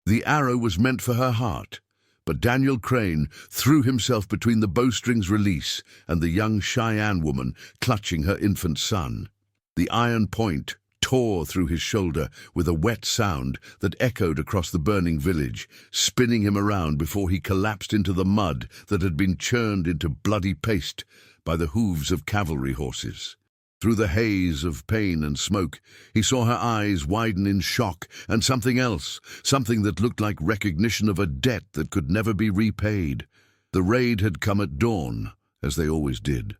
The arrow was meant for her heart, but Daniel Crane threw himself between the bowstring's release and the young Cheyenne woman clutching her infant son. The iron point tore through his shoulder with a wet sound that echoed across the burning village, spinning him around before he collapsed into the mud that had been churned into bloody paste by the hooves of cavalry horses. Through the haze of pain and smoke, he saw her eyes widen in shock, and something else, something that looked like recognition of a debt that could never be repaid. The raid had come at dawn, as they always did.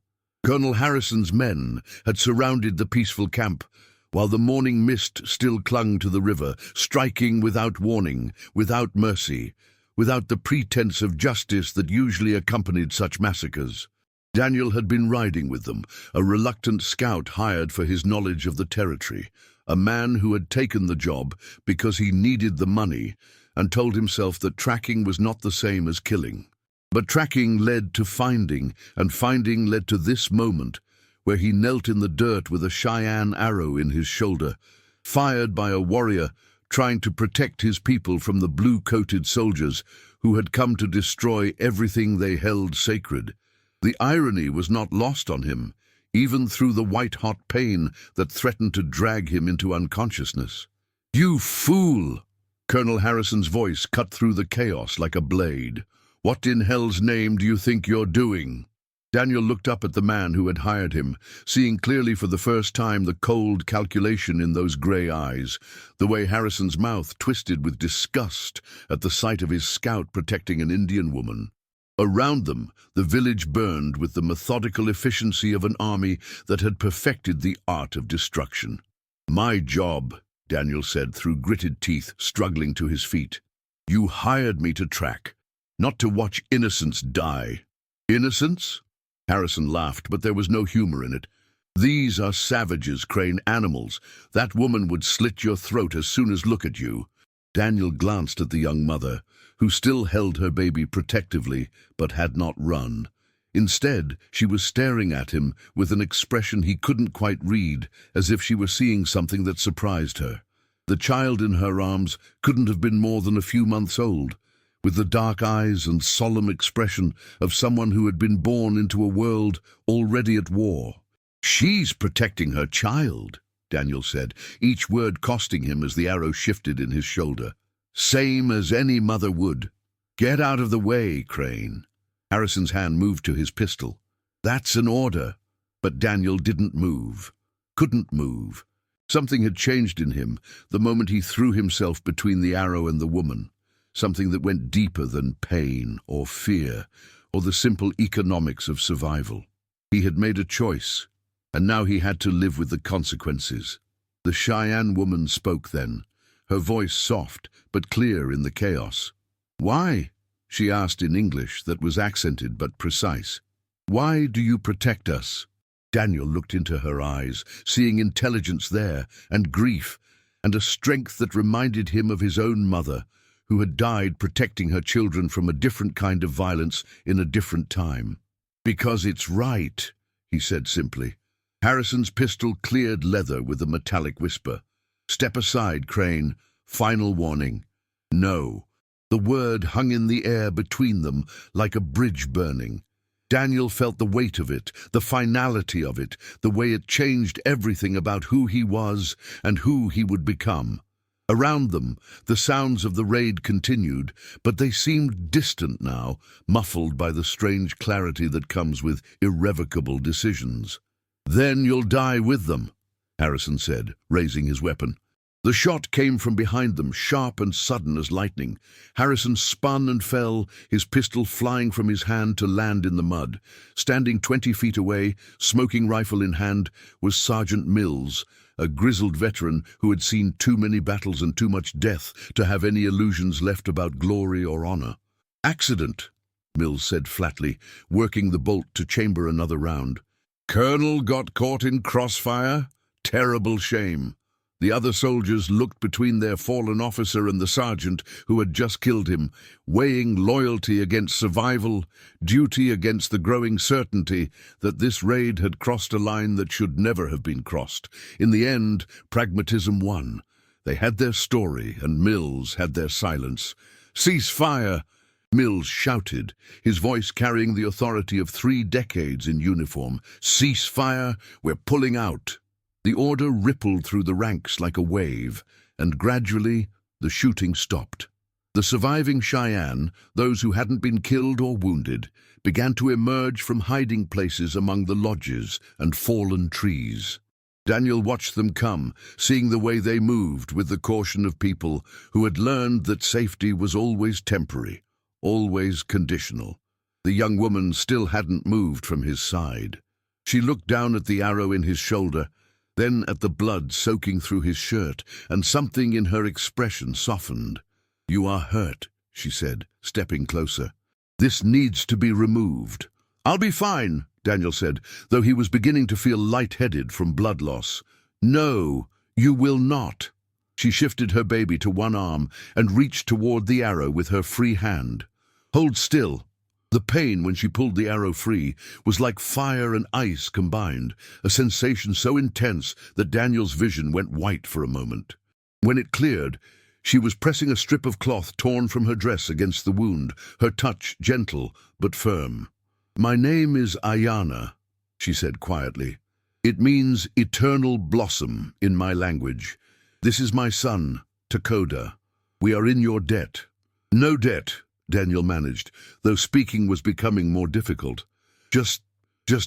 Colonel Harrison's men had surrounded the peaceful camp, while the morning mist still clung to the river, striking without warning, without mercy, without the pretense of justice that usually accompanied such massacres. Daniel had been riding with them, a reluctant scout hired for his knowledge of the territory, a man who had taken the job because he needed the money and told himself that tracking was not the same as killing. But tracking led to finding, and finding led to this moment, where he knelt in the dirt with a Cheyenne arrow in his shoulder, fired by a warrior trying to protect his people from the blue-coated soldiers who had come to destroy everything they held sacred. The irony was not lost on him, even through the white-hot pain that threatened to drag him into unconsciousness. "You fool!" Colonel Harrison's voice cut through the chaos like a blade. "What in hell's name do you think you're doing?" Daniel looked up at the man who had hired him, seeing clearly for the first time the cold calculation in those grey eyes, the way Harrison's mouth twisted with disgust at the sight of his scout protecting an Indian woman. Around them, the village burned with the methodical efficiency of an army that had perfected the art of destruction. "My job," Daniel said through gritted teeth, struggling to his feet. "You hired me to track, not to watch innocents die." "Innocents?" Harrison laughed, but there was no humor in it. "These are savages, Crane, animals. That woman would slit your throat as soon as look at you." Daniel glanced at the young mother, who still held her baby protectively but had not run. Instead, she was staring at him with an expression he couldn't quite read, as if she were seeing something that surprised her. The child in her arms couldn't have been more than a few months old, with the dark eyes and solemn expression of someone who had been born into a world already at war. "She's protecting her child," Daniel said, each word costing him as the arrow shifted in his shoulder. "Same as any mother would. Get out of the way, Crane." Harrison's hand moved to his pistol. "That's an order." But Daniel didn't move. Couldn't move. Something had changed in him the moment he threw himself between the arrow and the woman. Something that went deeper than pain or fear or the simple economics of survival. He had made a choice, and now he had to live with the consequences. The Cheyenne woman spoke then, her voice soft but clear in the chaos. "Why?" she asked in English that was accented but precise. "Why do you protect us?" Daniel looked into her eyes, seeing intelligence there, and grief, and a strength that reminded him of his own mother, who had died protecting her children from a different kind of violence in a different time. "Because it's right," he said simply. Harrison's pistol cleared leather with a metallic whisper. "Step aside, Crane. Final warning." "No." The word hung in the air between them like a bridge burning. Daniel felt the weight of it, the finality of it, the way it changed everything about who he was and who he would become. Around them, the sounds of the raid continued, but they seemed distant now, muffled by the strange clarity that comes with irrevocable decisions. "Then you'll die with them," Harrison said, raising his weapon. The shot came from behind them, sharp and sudden as lightning. Harrison spun and fell, his pistol flying from his hand to land in the mud. Standing 20 feet away, smoking rifle in hand, was Sergeant Mills, a grizzled veteran who had seen too many battles and too much death to have any illusions left about glory or honor. "Accident," Mills said flatly, working the bolt to chamber another round. "Colonel got caught in crossfire? Terrible shame." The other soldiers looked between their fallen officer and the sergeant who had just killed him, weighing loyalty against survival, duty against the growing certainty that this raid had crossed a line that should never have been crossed. In the end, pragmatism won. They had their story, and Mills had their silence. "Cease fire!" Mills shouted, his voice carrying the authority of 3 decades in uniform. "Cease fire! We're pulling out!" The order rippled through the ranks like a wave, and gradually the shooting stopped. The surviving Cheyenne, those who hadn't been killed or wounded, began to emerge from hiding places among the lodges and fallen trees. Daniel watched them come, seeing the way they moved with the caution of people who had learned that safety was always temporary, always conditional. The young woman still hadn't moved from his side. She looked down at the arrow in his shoulder, then at the blood soaking through his shirt, and something in her expression softened. "You are hurt," she said, stepping closer. "This needs to be removed." "I'll be fine," Daniel said, though he was beginning to feel lightheaded from blood loss. "No, you will not." She shifted her baby to one arm and reached toward the arrow with her free hand. "Hold still." The pain when she pulled the arrow free was like fire and ice combined, a sensation so intense that Daniel's vision went white for a moment. When it cleared, she was pressing a strip of cloth torn from her dress against the wound, her touch gentle but firm. "My name is Ayana," she said quietly. "It means eternal blossom in my language. This is my son, Takoda. We are in your debt." "No debt," Daniel managed, though speaking was becoming more difficult. Just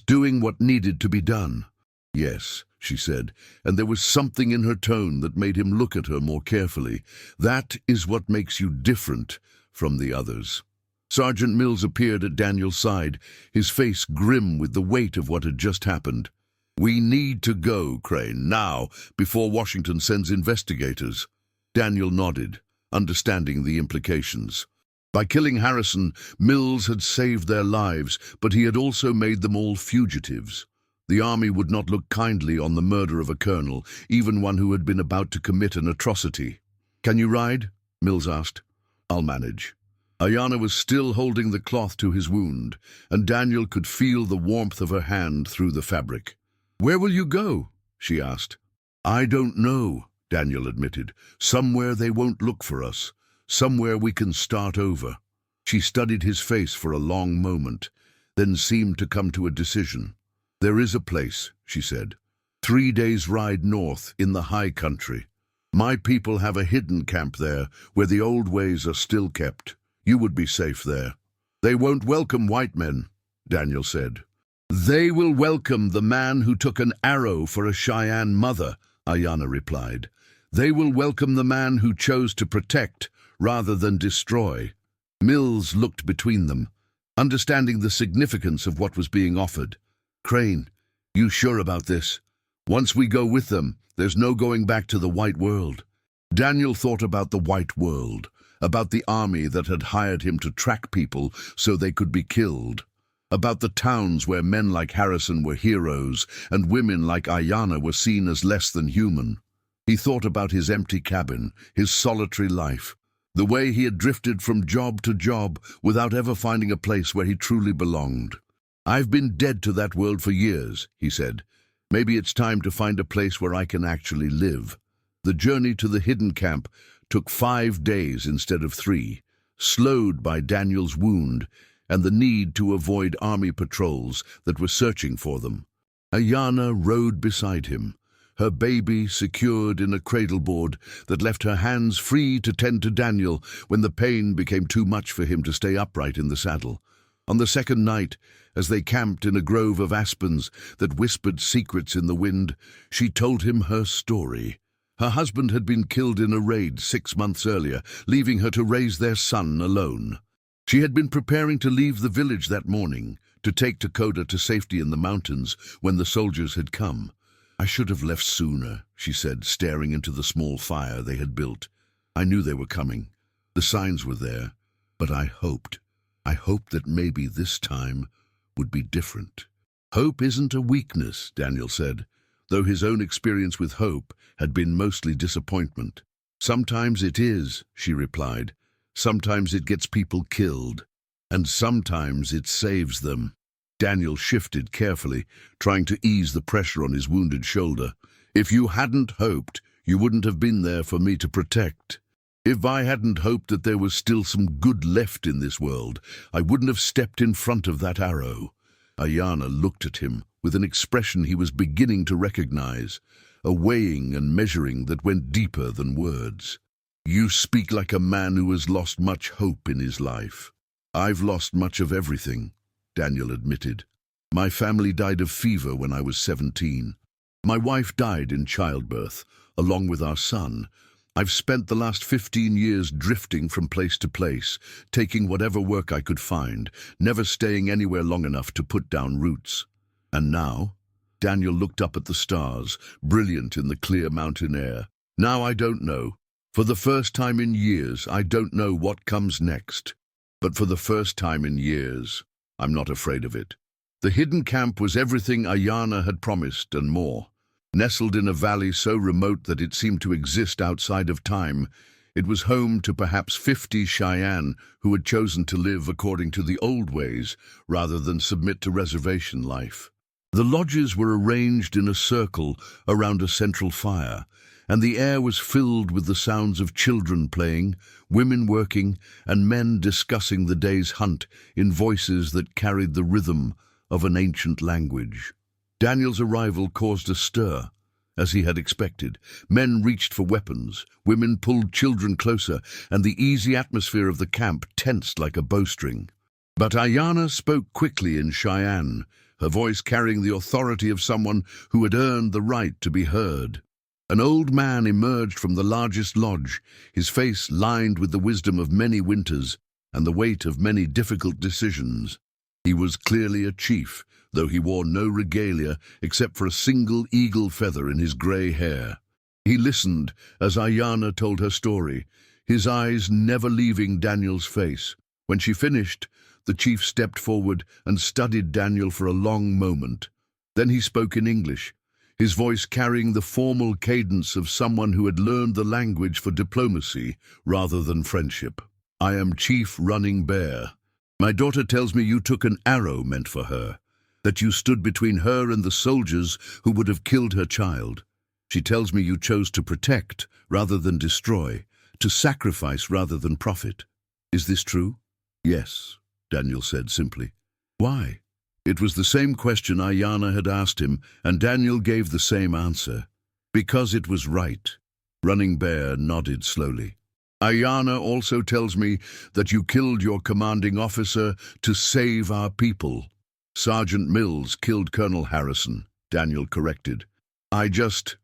doing what needed to be done." "Yes," she said, and there was something in her tone that made him look at her more carefully. "That is what makes you different from the others." Sergeant Mills appeared at Daniel's side, his face grim with the weight of what had just happened. "We need to go, Crane, now, before Washington sends investigators." Daniel nodded, understanding the implications. By killing Harrison, Mills had saved their lives, but he had also made them all fugitives. The army would not look kindly on the murder of a colonel, even one who had been about to commit an atrocity. "Can you ride?" Mills asked. "I'll manage." Ayana was still holding the cloth to his wound, and Daniel could feel the warmth of her hand through the fabric. "Where will you go?" she asked. "I don't know," Daniel admitted. "Somewhere they won't look for us. Somewhere we can start over." She studied his face for a long moment, then seemed to come to a decision. "There is a place," she said. 3 days' ride north in the high country. My people have a hidden camp there where the old ways are still kept. You would be safe there." "They won't welcome white men," Daniel said. "They will welcome the man who took an arrow for a Cheyenne mother," Ayana replied. "They will welcome the man who chose to protect rather than destroy." Mills looked between them, understanding the significance of what was being offered. "Crane, you sure about this? Once we go with them, there's no going back to the white world." Daniel thought about the white world, about the army that had hired him to track people so they could be killed, about the towns where men like Harrison were heroes and women like Ayana were seen as less than human. He thought about his empty cabin, his solitary life, the way he had drifted from job to job without ever finding a place where he truly belonged. "I've been dead to that world for years," he said. "Maybe it's time to find a place where I can actually live." The journey to the hidden camp took 5 days instead of 3, slowed by Daniel's wound and the need to avoid army patrols that were searching for them. Ayana rode beside him, her baby secured in a cradleboard that left her hands free to tend to Daniel when the pain became too much for him to stay upright in the saddle. On the second night, as they camped in a grove of aspens that whispered secrets in the wind, she told him her story. Her husband had been killed in a raid 6 months earlier, leaving her to raise their son alone. She had been preparing to leave the village that morning, to take Takoda to safety in the mountains when the soldiers had come. "I should have left sooner," she said, staring into the small fire they had built. "I knew they were coming. The signs were there, but I hoped that maybe this time would be different." "Hope isn't a weakness," Daniel said, though his own experience with hope had been mostly disappointment. "Sometimes it is," she replied. "Sometimes it gets people killed, and sometimes it saves them." Daniel shifted carefully, trying to ease the pressure on his wounded shoulder. "If you hadn't hoped, You wouldn't have been there for me to protect. If I hadn't hoped that there was still some good left in this world, I wouldn't have stepped in front of that arrow." Ayana looked at him with an expression he was beginning to recognize, a weighing and measuring that went deeper than words. "You speak like a man who has lost much hope in his life." "I've lost much of everything," Daniel admitted. "My family died of fever when I was 17. My wife died in childbirth, along with our son. I've spent the last 15 years drifting from place to place, taking whatever work I could find, never staying anywhere long enough to put down roots. And now?" Daniel looked up at the stars, brilliant in the clear mountain air. "Now I don't know. For the first time in years, I don't know what comes next. But for the first time in years, I'm not afraid of it." The hidden camp was everything Ayana had promised and more. Nestled in a valley so remote that it seemed to exist outside of time, it was home to perhaps 50 Cheyenne who had chosen to live according to the old ways rather than submit to reservation life. The lodges were arranged in a circle around a central fire, and the air was filled with the sounds of children playing, women working, and men discussing the day's hunt in voices that carried the rhythm of an ancient language. Daniel's arrival caused a stir. As he had expected, men reached for weapons, women pulled children closer, and the easy atmosphere of the camp tensed like a bowstring. But Ayana spoke quickly in Cheyenne, her voice carrying the authority of someone who had earned the right to be heard. An old man emerged from the largest lodge, his face lined with the wisdom of many winters and the weight of many difficult decisions. He was clearly a chief, though he wore no regalia except for a single eagle feather in his grey hair. He listened as Ayana told her story, his eyes never leaving Daniel's face. When she finished, the chief stepped forward and studied Daniel for a long moment. Then he spoke in English, his voice carrying the formal cadence of someone who had learned the language for diplomacy rather than friendship. "I am Chief Running Bear. My daughter tells me you took an arrow meant for her, that you stood between her and the soldiers who would have killed her child. She tells me you chose to protect rather than destroy, to sacrifice rather than profit. Is this true?" "Yes," Daniel said simply. "Why?" It was the same question Ayana had asked him, and Daniel gave the same answer. "Because it was right." Running Bear nodded slowly. "Ayana also tells me that you killed your commanding officer to save our people." "Sergeant Mills killed Colonel Harrison," Daniel corrected. I just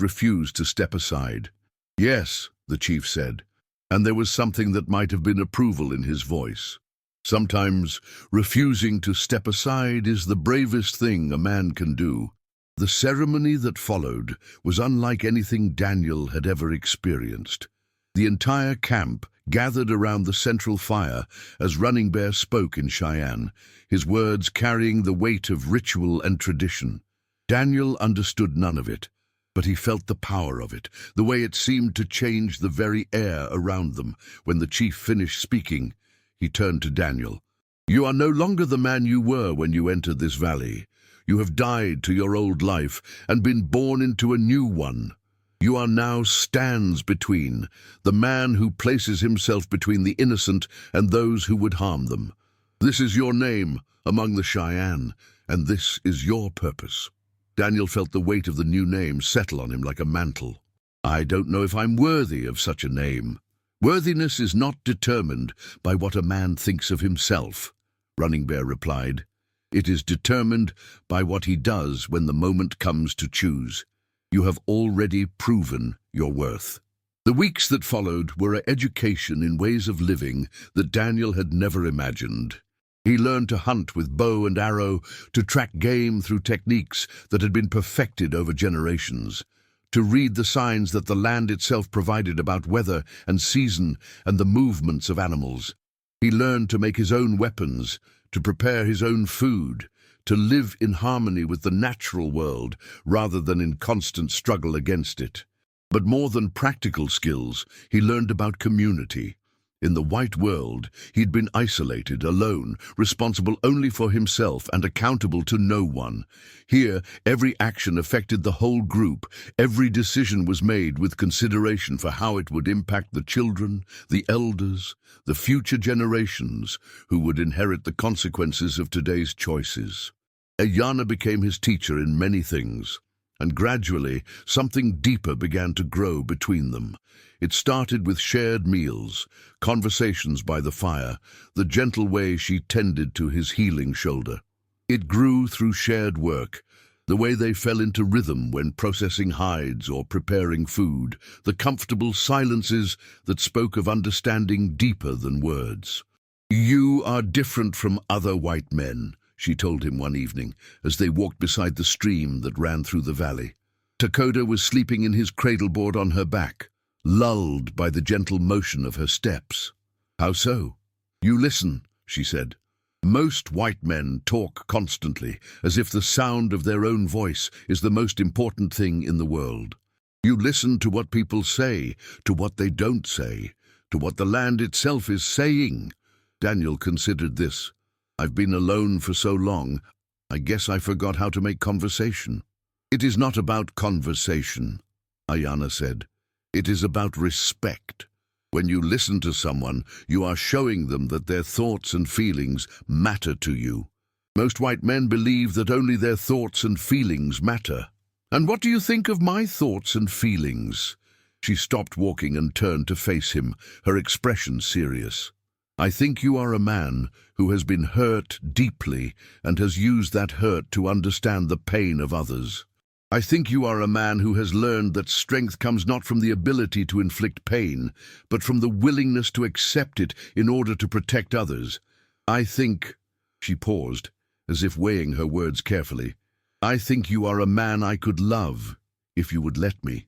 refused to step aside." "Yes," the chief said, and there was something that might have been approval in his voice. "Sometimes refusing to step aside is the bravest thing a man can do." The ceremony that followed was unlike anything Daniel had ever experienced. The entire camp gathered around the central fire as Running Bear spoke in Cheyenne, his words carrying the weight of ritual and tradition. Daniel understood none of it, but he felt the power of it, the way it seemed to change the very air around them. When the chief finished speaking, he turned to Daniel. "You are no longer the man you were when you entered this valley. You have died to your old life and been born into a new one. You are now stands between, the man who places himself between the innocent and those who would harm them. This is your name among the Cheyenne, and this is your purpose." Daniel felt the weight of the new name settle on him like a mantle. "I don't know if I'm worthy of such a name." "Worthiness is not determined by what a man thinks of himself," Running Bear replied. "It is determined by what he does when the moment comes to choose. You have already proven your worth." The weeks that followed were an education in ways of living that Daniel had never imagined. He learned to hunt with bow and arrow, to track game through techniques that had been perfected over generations, to read the signs that the land itself provided about weather and season and the movements of animals. He learned to make his own weapons, to prepare his own food, to live in harmony with the natural world rather than in constant struggle against it. But more than practical skills, he learned about community. In the white world, he'd been isolated, alone, responsible only for himself and accountable to no one. Here, every action affected the whole group. Every decision was made with consideration for how it would impact the children, the elders, the future generations who would inherit the consequences of today's choices. Ayana became his teacher in many things, and gradually something deeper began to grow between them. It started with shared meals, conversations by the fire, the gentle way she tended to his healing shoulder. It grew through shared work, the way they fell into rhythm when processing hides or preparing food, the comfortable silences that spoke of understanding deeper than words. "You are different from other white men," she told him one evening as they walked beside the stream that ran through the valley. Takoda was sleeping in his cradleboard on her back, lulled by the gentle motion of her steps. "How so?" "You listen," she said. "Most white men talk constantly, as if the sound of their own voice is the most important thing in the world. You listen to what people say, to what they don't say, to what the land itself is saying." Daniel considered this. "I've been alone for so long, I guess I forgot how to make conversation." "It is not about conversation," Ayana said. "It is about respect. When you listen to someone, you are showing them that their thoughts and feelings matter to you. Most white men believe that only their thoughts and feelings matter." "And what do you think of my thoughts and feelings?" She stopped walking and turned to face him, her expression serious. "I think you are a man who has been hurt deeply and has used that hurt to understand the pain of others. I think you are a man who has learned that strength comes not from the ability to inflict pain, but from the willingness to accept it in order to protect others. I think—" She paused, as if weighing her words carefully. "I think you are a man I could love, if you would let me."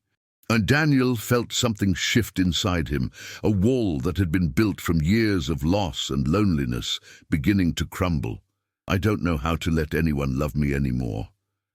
And Daniel felt something shift inside him, a wall that had been built from years of loss and loneliness beginning to crumble. "I don't know how to let anyone love me anymore.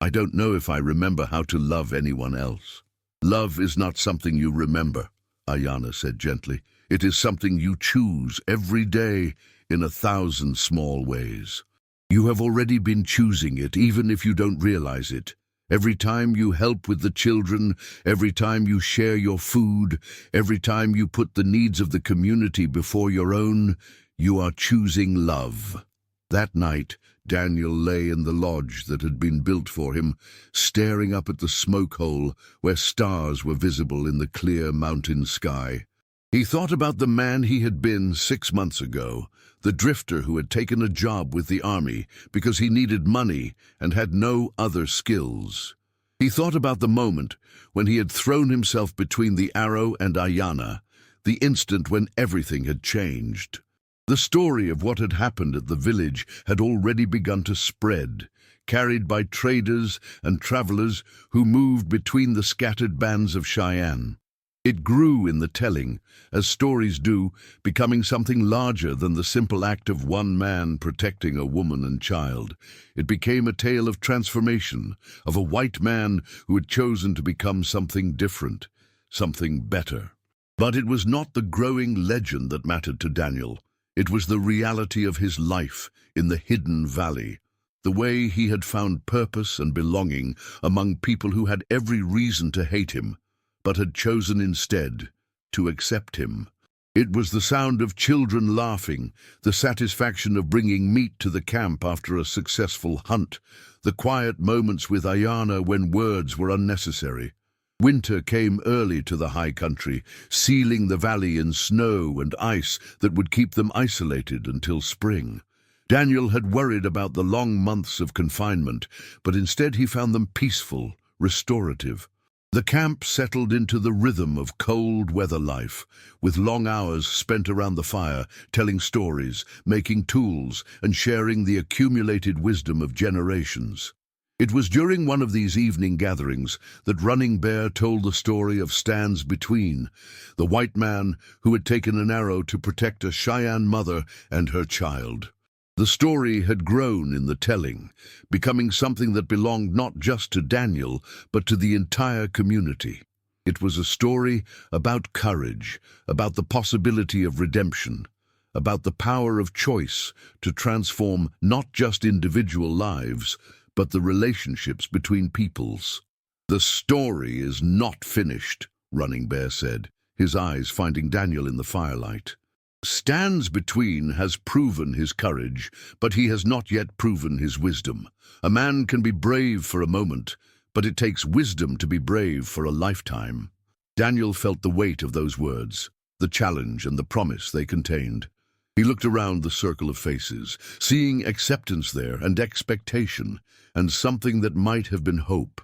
I don't know if I remember how to love anyone else." "Love is not something you remember," Ayana said gently. "It is something you choose every day in 1,000 small ways. You have already been choosing it, even if you don't realize it. Every time you help with the children, every time you share your food, every time you put the needs of the community before your own, you are choosing love." That night, Daniel lay in the lodge that had been built for him, staring up at the smoke hole where stars were visible in the clear mountain sky. He thought about the man he had been 6 months ago, the drifter who had taken a job with the army because he needed money and had no other skills. He thought about the moment when he had thrown himself between the arrow and Ayana, the instant when everything had changed. The story of what had happened at the village had already begun to spread, carried by traders and travelers who moved between the scattered bands of Cheyenne. It grew in the telling, as stories do, becoming something larger than the simple act of one man protecting a woman and child. It became a tale of transformation, of a white man who had chosen to become something different, something better. But it was not the growing legend that mattered to Daniel. It was the reality of his life in the hidden valley, the way he had found purpose and belonging among people who had every reason to hate him, but had chosen instead to accept him. It was the sound of children laughing, the satisfaction of bringing meat to the camp after a successful hunt, the quiet moments with Ayana when words were unnecessary. Winter came early to the high country, sealing the valley in snow and ice that would keep them isolated until spring. Daniel had worried about the long months of confinement, but instead he found them peaceful, restorative. The camp settled into the rhythm of cold weather life, with long hours spent around the fire, telling stories, making tools, and sharing the accumulated wisdom of generations. It was during one of these evening gatherings that Running Bear told the story of Stands Between, the white man who had taken an arrow to protect a Cheyenne mother and her child. The story had grown in the telling, becoming something that belonged not just to Daniel, but to the entire community. It was a story about courage, about the possibility of redemption, about the power of choice to transform not just individual lives, but the relationships between peoples. "The story is not finished," Running Bear said, his eyes finding Daniel in the firelight. "Stands Between has proven his courage, but he has not yet proven his wisdom. A man can be brave for a moment, but it takes wisdom to be brave for a lifetime." Daniel felt the weight of those words, the challenge and the promise they contained. He looked around the circle of faces, seeing acceptance there and expectation, and something that might have been hope.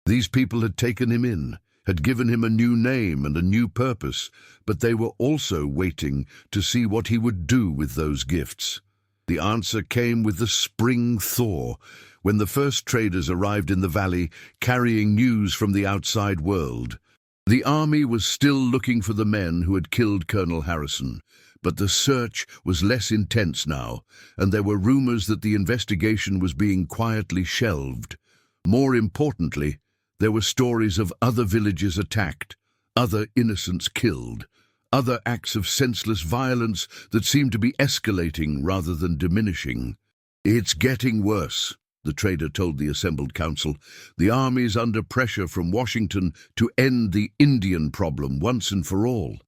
These people had taken him in, had given him a new name and a new purpose, but they were also waiting to see what he would do with those gifts. The answer came with the spring thaw, when the first traders arrived in the valley carrying news from the outside world. The army was still looking for the men who had killed Colonel Harrison, but the search was less intense now, and there were rumors that the investigation was being quietly shelved. More importantly, there were stories of other villages attacked, other innocents killed, other acts of senseless violence that seemed to be escalating rather than diminishing. "It's getting worse," the trader told the assembled council. "The army's under pressure from Washington to end the Indian problem once and for all.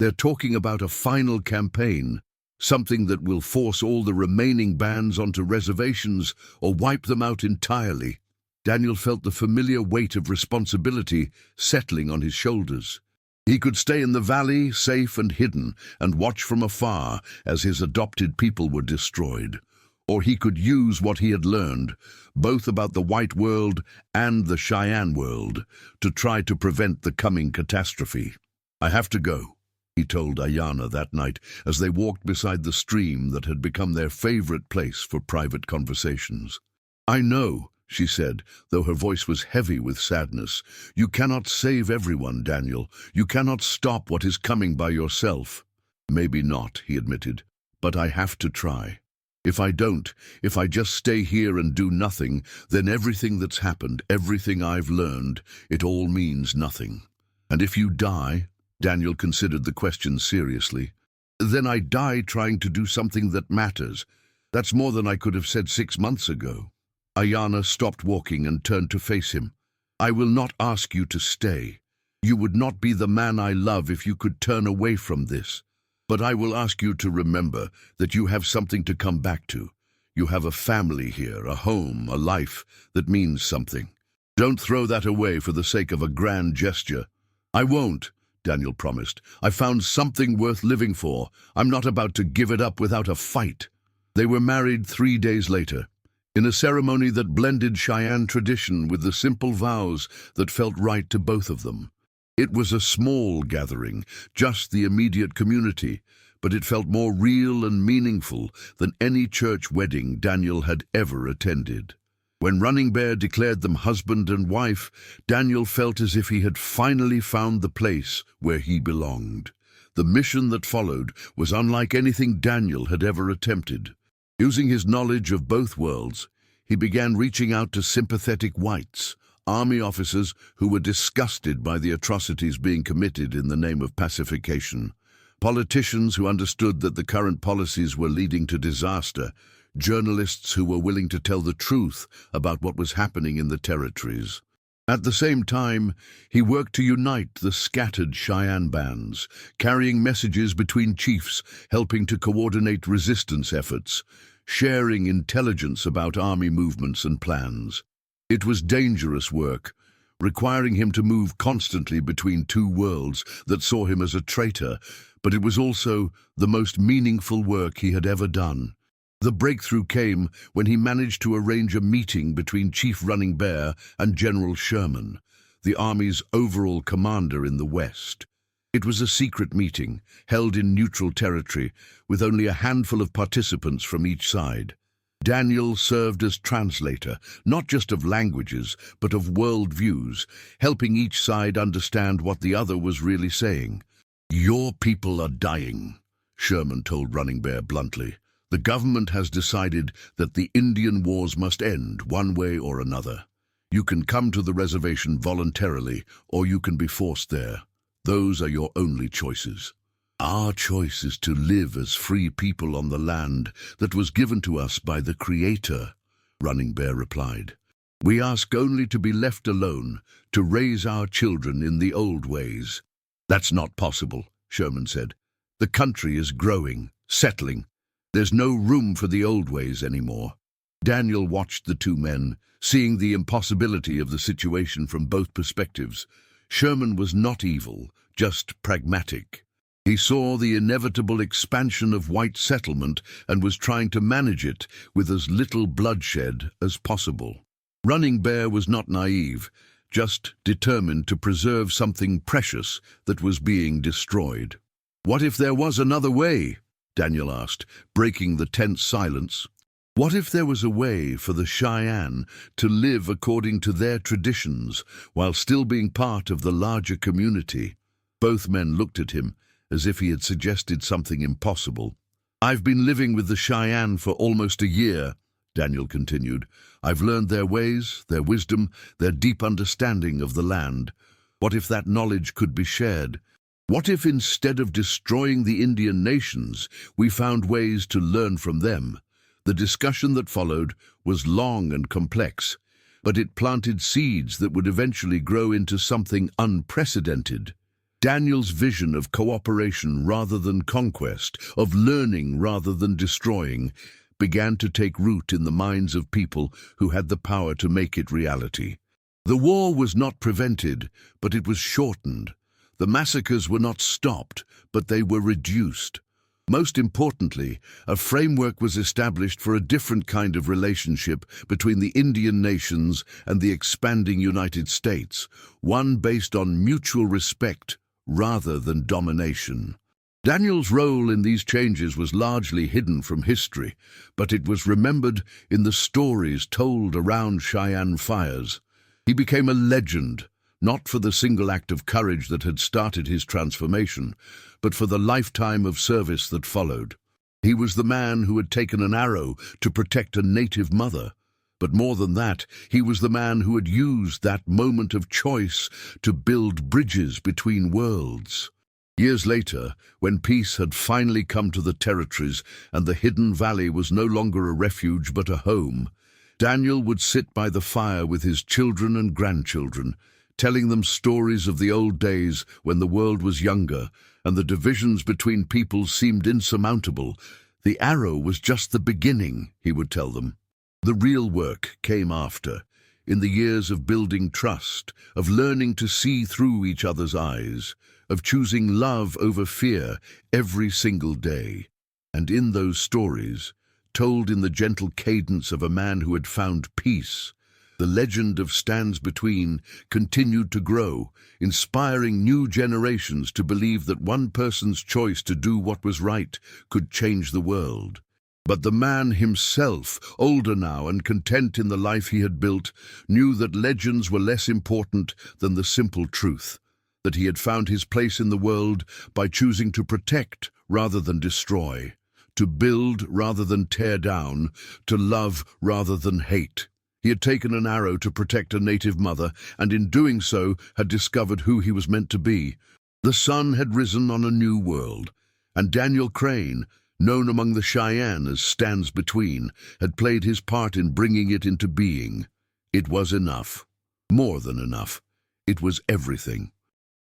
They're talking about a final campaign, something that will force all the remaining bands onto reservations or wipe them out entirely." Daniel felt the familiar weight of responsibility settling on his shoulders. He could stay in the valley, safe and hidden, and watch from afar as his adopted people were destroyed. Or he could use what he had learned, both about the white world and the Cheyenne world, to try to prevent the coming catastrophe. "I have to go," he told Ayana that night as they walked beside the stream that had become their favorite place for private conversations. "I know," she said, though her voice was heavy with sadness. "You cannot save everyone, Daniel. You cannot stop what is coming by yourself." "Maybe not," he admitted, "but I have to try. If I don't, if I just stay here and do nothing, then everything that's happened, everything I've learned, it all means nothing. And if you die," Daniel considered the question seriously, "then I die trying to do something that matters. That's more than I could have said 6 months ago." Ayana stopped walking and turned to face him. "I will not ask you to stay. You would not be the man I love if you could turn away from this. But I will ask you to remember that you have something to come back to. You have a family here, a home, a life that means something. Don't throw that away for the sake of a grand gesture." "I won't," Daniel promised. "I found something worth living for. I'm not about to give it up without a fight." They were married 3 days later, in a ceremony that blended Cheyenne tradition with the simple vows that felt right to both of them. It was a small gathering, just the immediate community, but it felt more real and meaningful than any church wedding Daniel had ever attended. When Running Bear declared them husband and wife, Daniel felt as if he had finally found the place where he belonged. The mission that followed was unlike anything Daniel had ever attempted. Using his knowledge of both worlds, he began reaching out to sympathetic whites, army officers who were disgusted by the atrocities being committed in the name of pacification, politicians who understood that the current policies were leading to disaster, journalists who were willing to tell the truth about what was happening in the territories. At the same time, he worked to unite the scattered Cheyenne bands, carrying messages between chiefs, helping to coordinate resistance efforts, sharing intelligence about army movements and plans. It was dangerous work, requiring him to move constantly between two worlds that saw him as a traitor, but it was also the most meaningful work he had ever done. The breakthrough came when he managed to arrange a meeting between Chief Running Bear and General Sherman, the Army's overall commander in the West. It was a secret meeting, held in neutral territory, with only a handful of participants from each side. Daniel served as translator, not just of languages, but of world views, helping each side understand what the other was really saying. "Your people are dying," Sherman told Running Bear bluntly. "The government has decided that the Indian wars must end one way or another. You can come to the reservation voluntarily, or you can be forced there. Those are your only choices. Our choice is to live as free people on the land that was given to us by the Creator, Running Bear replied. We ask only to be left alone, to raise our children in the old ways. That's not possible, Sherman said. The country is growing, settling. There's no room for the old ways anymore. Daniel watched the two men, seeing the impossibility of the situation from both perspectives. Sherman was not evil, just pragmatic. He saw the inevitable expansion of white settlement and was trying to manage it with as little bloodshed as possible. Running Bear was not naive, just determined to preserve something precious that was being destroyed. What if there was another way? Daniel asked, breaking the tense silence. What if there was a way for the Cheyenne to live according to their traditions while still being part of the larger community? Both men looked at him as if he had suggested something impossible. I've been living with the Cheyenne for almost a year, Daniel continued. I've learned their ways, their wisdom, their deep understanding of the land. What if that knowledge could be shared? What if instead of destroying the Indian nations, we found ways to learn from them? The discussion that followed was long and complex, but it planted seeds that would eventually grow into something unprecedented. Daniel's vision of cooperation rather than conquest, of learning rather than destroying, began to take root in the minds of people who had the power to make it reality. The war was not prevented, but it was shortened. The massacres were not stopped, but they were reduced. Most importantly, a framework was established for a different kind of relationship between the Indian nations and the expanding United States, one based on mutual respect rather than domination. Daniel's role in these changes was largely hidden from history, but it was remembered in the stories told around Cheyenne fires. He became a legend, not for the single act of courage that had started his transformation, but for the lifetime of service that followed. He was the man who had taken an arrow to protect a native mother. But more than that, he was the man who had used that moment of choice to build bridges between worlds. Years later, when peace had finally come to the territories and the hidden valley was no longer a refuge but a home, Daniel would sit by the fire with his children and grandchildren, telling them stories of the old days when the world was younger and the divisions between peoples seemed insurmountable. The arrow was just the beginning, he would tell them. The real work came after, in the years of building trust, of learning to see through each other's eyes, of choosing love over fear every single day. And in those stories, told in the gentle cadence of a man who had found peace, the legend of Stands Between continued to grow, inspiring new generations to believe that one person's choice to do what was right could change the world. But the man himself, older now and content in the life he had built, knew that legends were less important than the simple truth, that he had found his place in the world by choosing to protect rather than destroy, to build rather than tear down, to love rather than hate. He had taken an arrow to protect a native mother, and in doing so had discovered who he was meant to be. The sun had risen on a new world, and Daniel Crane, known among the Cheyenne as Stands Between, had played his part in bringing it into being. It was enough. More than enough. It was everything.